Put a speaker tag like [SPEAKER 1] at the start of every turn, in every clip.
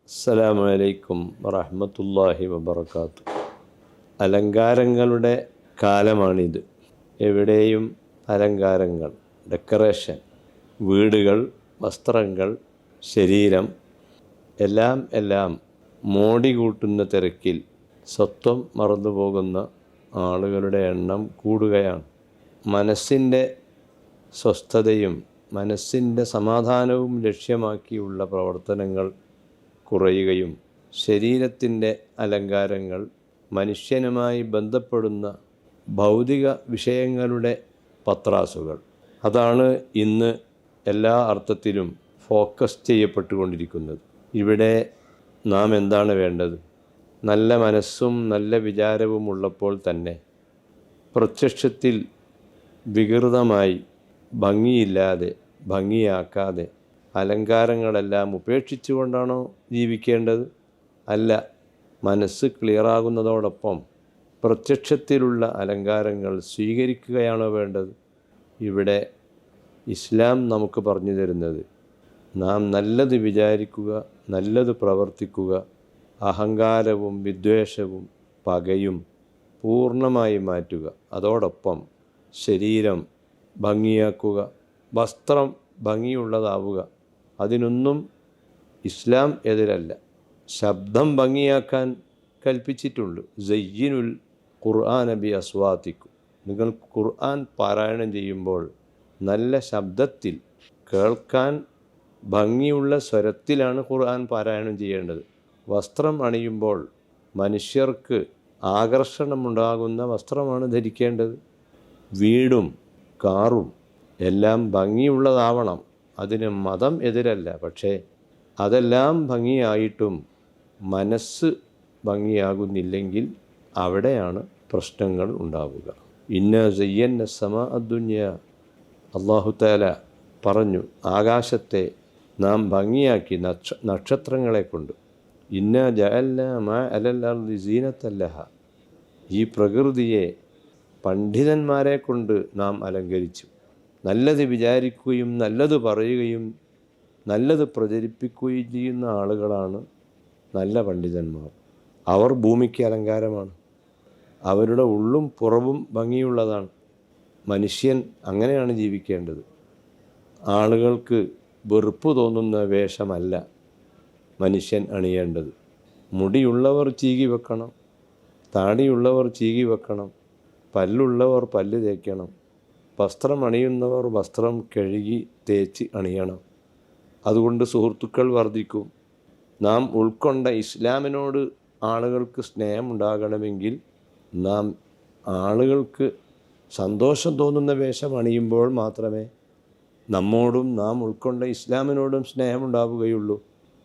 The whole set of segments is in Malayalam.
[SPEAKER 1] അസ്സലാമു അലൈക്കും വറഹ്മത്തുള്ളാഹി വബറകാതുഹു. അലങ്കാരങ്ങളുടെ കാലമാണിത്. എവിടെയും അലങ്കാരങ്ങൾ, ഡെക്കറേഷൻ, വീടുകൾ, വസ്ത്രങ്ങൾ, ശരീരം, എല്ലാം മോടി കൂട്ടുന്ന തിരക്കിൽ സ്വത്വം മറന്നുപോകുന്ന ആളുകളുടെ എണ്ണം കൂടുകയാണ്. മനസ്സിൻ്റെ സ്വസ്ഥതയും മനസ്സിൻ്റെ സമാധാനവും ലക്ഷ്യമാക്കിയുള്ള പ്രവർത്തനങ്ങൾ കുറയുകയും ശരീരത്തിൻ്റെ അലങ്കാരങ്ങൾ, മനുഷ്യനുമായി ബന്ധപ്പെടുന്ന ഭൗതിക വിഷയങ്ങളുടെ പത്രാസുകൾ, അതാണ് ഇന്ന് എല്ലാ അർത്ഥത്തിലും ഫോക്കസ് ചെയ്യപ്പെട്ടുകൊണ്ടിരിക്കുന്നത്. ഇവിടെ നാം എന്താണ് വേണ്ടത്? നല്ല മനസ്സും നല്ല വിചാരവും ഉള്ളപ്പോൾ തന്നെ പ്രത്യക്ഷത്തിൽ വികൃതമായി, ഭംഗിയില്ലാതെ, ഭംഗിയാക്കാതെ അലങ്കാരങ്ങളെല്ലാം ഉപേക്ഷിച്ചുകൊണ്ടാണോ ജീവിക്കേണ്ടത്? അല്ല, മനസ്സ് ക്ലിയറാകുന്നതോടൊപ്പം പ്രത്യക്ഷത്തിലുള്ള അലങ്കാരങ്ങൾ സ്വീകരിക്കുകയാണോ വേണ്ടത്? ഇവിടെ ഇസ്ലാം നമുക്ക് പറഞ്ഞു തരുന്നത്, നാം നല്ലത് വിചാരിക്കുക, നല്ലത് പ്രവർത്തിക്കുക, അഹങ്കാരവും വിദ്വേഷവും പകയും പൂർണ്ണമായി മാറ്റുക, അതോടൊപ്പം ശരീരം ഭംഗിയാക്കുക, വസ്ത്രം ഭംഗിയുള്ളതാവുക. അതിനൊന്നും ഇസ്ലാം എതിരല്ല. ശബ്ദം ഭംഗിയാക്കാൻ കൽപ്പിച്ചിട്ടുണ്ട്. സയ്യിനുൽ ഖുർആന ബി അസ്വാതിക്കും. നിങ്ങൾ ഖുർആൻ പാരായണം ചെയ്യുമ്പോൾ നല്ല ശബ്ദത്തിൽ, കേൾക്കാൻ ഭംഗിയുള്ള സ്വരത്തിലാണ് ഖുർആൻ പാരായണം ചെയ്യേണ്ടത്. വസ്ത്രം അണിയുമ്പോൾ മനുഷ്യർക്ക് ആകർഷണമുണ്ടാകുന്ന വസ്ത്രമാണ് ധരിക്കേണ്ടത്. വീടും കാറും എല്ലാം ഭംഗിയുള്ളതാവണം. അതിന് മതം എതിരല്ല. പക്ഷേ അതെല്ലാം ഭംഗിയായിട്ടും മനസ്സ് ഭംഗിയാകുന്നില്ലെങ്കിൽ അവിടെയാണ് പ്രശ്നങ്ങൾ ഉണ്ടാവുക. ഇന്ന സയ്യന്ന സമാ അദ്ദുന്യ, അല്ലാഹു തആല പറഞ്ഞു, ആകാശത്തെ നാം ഭംഗിയാക്കി നക്ഷത്രങ്ങളെ കൊണ്ട്. ഇന്ന ജഅൽനാ മാ അലൽ അർളി സീനത്തൻ ലഹാ, ഈ പ്രകൃതിയെ പണ്ഡിതന്മാരെ കൊണ്ട് നാം അലങ്കരിച്ചു. നല്ലത് വിചാരിക്കുകയും നല്ലത് പറയുകയും നല്ലത് പ്രചരിപ്പിക്കുകയും ചെയ്യുന്ന ആളുകളാണ് നല്ല പണ്ഡിതന്മാർ. അവർ ഭൂമിക്ക് അലങ്കാരമാണ്. അവരുടെ ഉള്ളും പുറവും ഭംഗിയുള്ളതാണ്. മനുഷ്യൻ അങ്ങനെയാണ് ജീവിക്കേണ്ടത്. ആളുകൾക്ക് വെറുപ്പ് തോന്നുന്ന വേഷമല്ല മനുഷ്യൻ അണിയേണ്ടത്. മുടിയുള്ളവർ ചീകി വെക്കണം, താടിയുള്ളവർ ചീകി വെക്കണം, പല്ലുള്ളവർ പല്ല് തേക്കണം, വസ്ത്രം അണിയുന്നവർ വസ്ത്രം കഴുകി തേച്ച് അണിയണം. അതുകൊണ്ട് സുഹൃത്തുക്കൾ വർദ്ധിക്കും. നാം ഉൾക്കൊണ്ട ഇസ്ലാമിനോട് ആളുകൾക്ക് സ്നേഹമുണ്ടാകണമെങ്കിൽ നാം ആളുകൾക്ക് സന്തോഷം തോന്നുന്ന വേഷം അണിയുമ്പോൾ മാത്രമേ നമ്മോടും നാം ഉൾക്കൊണ്ട ഇസ്ലാമിനോടും സ്നേഹമുണ്ടാവുകയുള്ളൂ.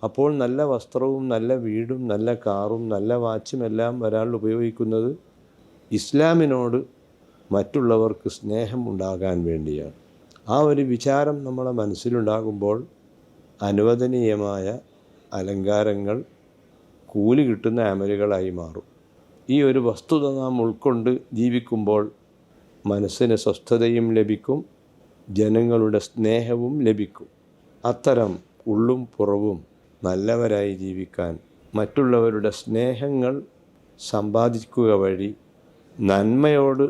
[SPEAKER 1] അപ്പോൾ നല്ല വസ്ത്രവും നല്ല വീടും നല്ല കാറും നല്ല വാച്ചും എല്ലാം ഒരാൾ ഉപയോഗിക്കുന്നത് ഇസ്ലാമിനോട് മറ്റുള്ളവർക്ക് സ്നേഹം ഉണ്ടാകാൻ വേണ്ടിയാണ്. ആ ഒരു വിചാരം നമ്മളെ മനസ്സിലുണ്ടാകുമ്പോൾ അനുവദനീയമായ അലങ്കാരങ്ങൾ കൂലി കിട്ടുന്ന അമലുകളായി മാറും. ഈ ഒരു വസ്തുത നാം ഉൾക്കൊണ്ട് ജീവിക്കുമ്പോൾ മനസ്സിന് സ്വസ്ഥതയും ലഭിക്കും, ജനങ്ങളുടെ സ്നേഹവും ലഭിക്കും. അത്തരം ഉള്ളും പുറവും നല്ലവരായി ജീവിക്കാൻ, മറ്റുള്ളവരുടെ സ്നേഹങ്ങൾ സമ്പാദിക്കുക വഴി നന്മയോട്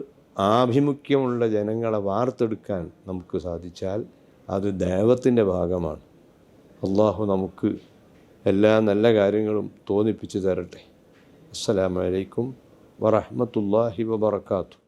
[SPEAKER 1] ആഭിമുഖ്യമുള്ള ജനങ്ങളെ വാർത്തെടുക്കാൻ നമുക്ക് സാധിച്ചാൽ അത് ദൈവത്തിൻ്റെ ഭാഗമാണ്. അള്ളാഹു നമുക്ക് എല്ലാ നല്ല കാര്യങ്ങളും തോന്നിപ്പിച്ചു തരട്ടെ. അസ്സലാമു അലൈക്കും വറഹ്മത്തുള്ളാഹി വബറകാതുഹു.